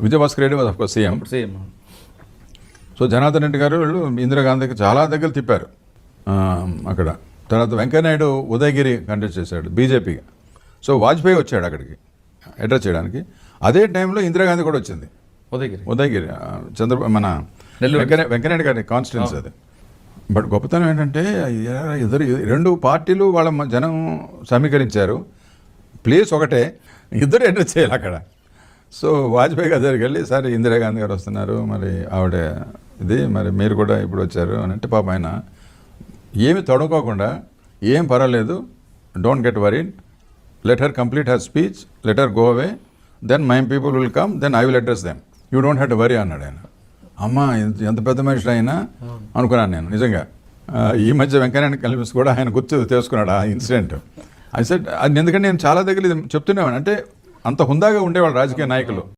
Vijayabhaskar Reddy was of course CM. Same. So Janardhan Reddy గారు వాళ్ళు ఇందిరాగాంధీకి చాలా దగ్గర తిప్పారు అక్కడ. తర్వాత వెంకయ్యనాయుడు ఉదయగిరి కంటెస్ట్ చేశాడు బీజేపీగా. సో వాజ్పేయి వచ్చాడు అక్కడికి అడ్రస్ చేయడానికి. అదే టైంలో ఇందిరాగాంధీ కూడా వచ్చింది ఉదయగిరి. మన వెంకయ్యనాయుడు గారి కాన్స్టిట్యున్సీ అది. బట్ గొప్పతనం ఏంటంటే రెండు పార్టీలు వాళ్ళ జనం సమీకరించారు, ప్లేస్ ఒకటే, ఇద్దరు అడ్రస్ చేయాలి అక్కడ. సో వాజ్పేయి గారి దగ్గరికి వెళ్ళి, సార్ ఇందిరాగాంధీ గారు వస్తున్నారు, మరి ఆవిడ ఇది, మరి మీరు కూడా ఇప్పుడు వచ్చారు అని అంటే, పాప ఆయన ఏమి తడుకోకుండా, ఏం పర్వాలేదు, don't get worried, let her complete her speech, let her go away, then my people will come, then I will address them, you don't have to worry అన్నాడు ఆయన. అమ్మ ఎంత పెద్ద మనిషి అయినా అనుకున్నాను నేను నిజంగా. ఈ మధ్య వెంకయ్యనాయుడు కలిసి కూడా ఆయన గుర్తు తెలుసుకున్నాడు ఆ ఇన్సిడెంట్. అది ఎందుకంటే నేను చాలా దగ్గర ఇది చెప్తున్నాను, అంటే అంత హుందాగా ఉండేవాళ్ళు రాజకీయ నాయకులు.